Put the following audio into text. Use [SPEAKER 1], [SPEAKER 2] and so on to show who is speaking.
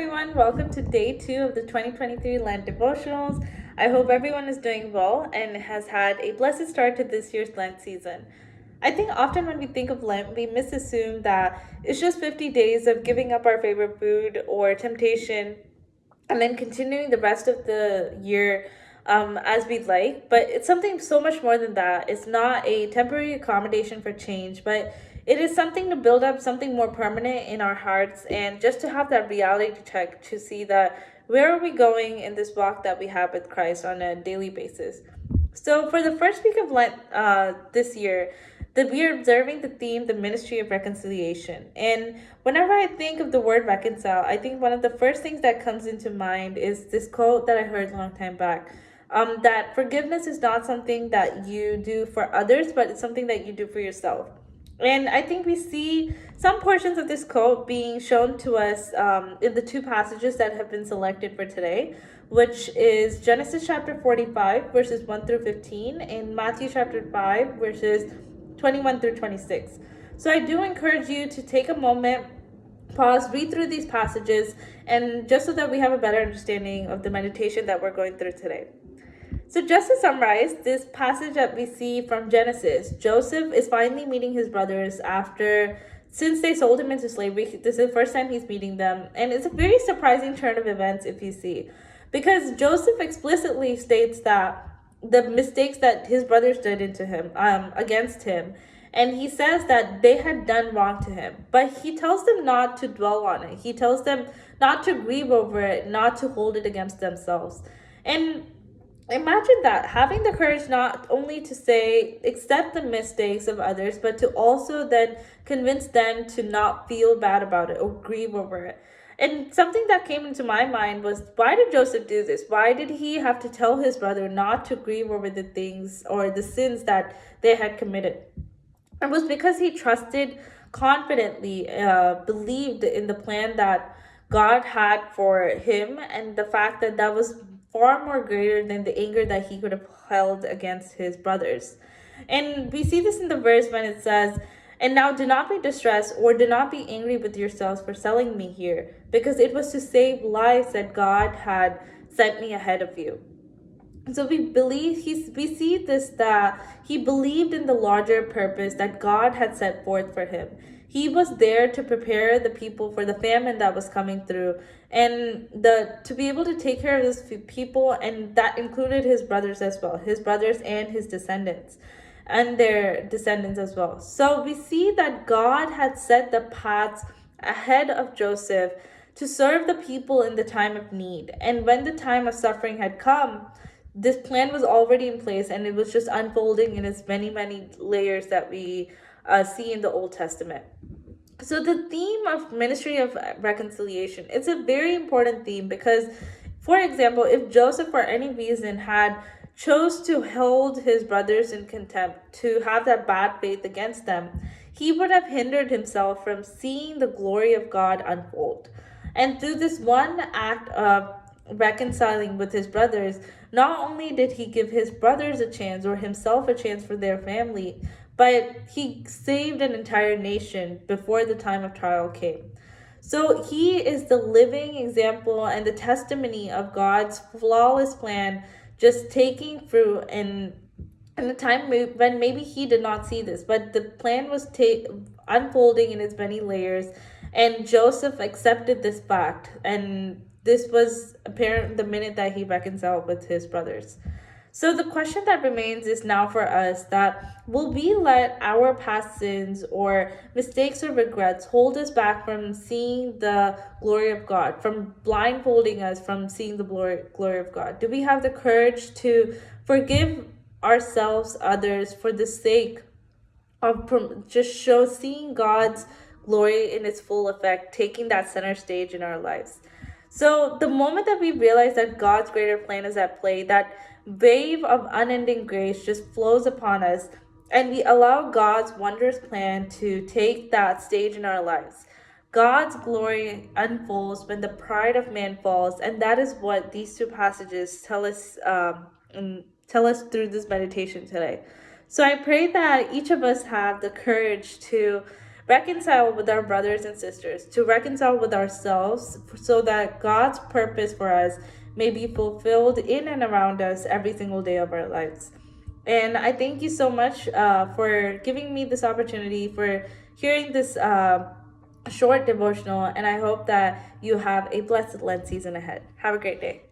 [SPEAKER 1] everyone. Welcome to day 2 of the 2023 Lent Devotionals. I hope everyone is doing well and has had a blessed start to this year's Lent season. I think often when we think of Lent, we misassume that it's just 50 days of giving up our favorite food or temptation and then continuing the rest of the year as we'd like. But it's something so much more than that. It's not a temporary accommodation for change, but it is something to build up something more permanent in our hearts and just to have that reality check to see that where are we going in this walk that we have with Christ on a daily basis. So for the first week of Lent this year, that we are observing the theme, the ministry of reconciliation. And whenever I think of the word reconcile, I think one of the first things that comes into mind is this quote that I heard a long time back. That forgiveness is not something that you do for others, but it's something that you do for yourself. And I think we see some portions of this quote being shown to us in the two passages that have been selected for today, which is Genesis chapter 45, verses 1 through 15, and Matthew chapter 5, verses 21 through 26. So I do encourage you to take a moment, pause, read through these passages, and just so that we have a better understanding of the meditation that we're going through today. So just to summarize this passage that we see from Genesis, Joseph is finally meeting his brothers since they sold him into slavery. This is the first time he's meeting them, and it's a very surprising turn of events if you see, because Joseph explicitly states that the mistakes that his brothers did against him, and he says that they had done wrong to him, but he tells them not to dwell on it. He tells them not to grieve over it, not to hold it against themselves. And imagine that, having the courage not only to say, accept the mistakes of others, but to also then convince them to not feel bad about it or grieve over it. And something that came into my mind was, why did Joseph do this? Why did he have to tell his brother not to grieve over the things or the sins that they had committed? It was because he trusted confidently, believed in the plan that God had for him, and the fact that that was far more greater than the anger that he could have held against his brothers. And we see this in the verse when it says, "And now do not be distressed or do not be angry with yourselves for selling me here, because it was to save lives that God had sent me ahead of you." So we see this, that he believed in the larger purpose that God had set forth for him. He was there to prepare the people for the famine that was coming through, and to be able to take care of his people, and that included his brothers as well, his brothers and his descendants and their descendants as well. So we see that God had set the paths ahead of Joseph to serve the people in the time of need. And when the time of suffering had come, this plan was already in place, and it was just unfolding in its many, many layers that we see in the Old Testament. So the theme of ministry of reconciliation, it's a very important theme because, for example, if Joseph for any reason had chose to hold his brothers in contempt, to have that bad faith against them, he would have hindered himself from seeing the glory of God unfold. And through this one act of reconciling with his brothers, not only did he give his brothers a chance or himself a chance for their family, but he saved an entire nation before the time of trial came. So he is the living example and the testimony of God's flawless plan just taking fruit in the time when maybe he did not see this, but the plan was unfolding in its many layers, and Joseph accepted this fact, and this was apparent the minute that he reconciled with his brothers. So the question that remains is now for us, that will we let our past sins or mistakes or regrets hold us back from seeing the glory of God, from blindfolding us from seeing the glory of God? Do we have the courage to forgive ourselves, others, for the sake of just seeing God's glory in its full effect, taking that center stage in our lives? So the moment that we realize that God's greater plan is at play, that wave of unending grace just flows upon us, and we allow God's wondrous plan to take that stage in our lives, God's glory unfolds when the pride of man falls, and that is what these two passages tell us. Tell us through this meditation today. So I pray that each of us have the courage to reconcile with our brothers and sisters, to reconcile with ourselves, so that God's purpose for us may be fulfilled in and around us every single day of our lives. And I thank you so much for giving me this opportunity, for hearing this short devotional. And I hope that you have a blessed Lent season ahead. Have a great day.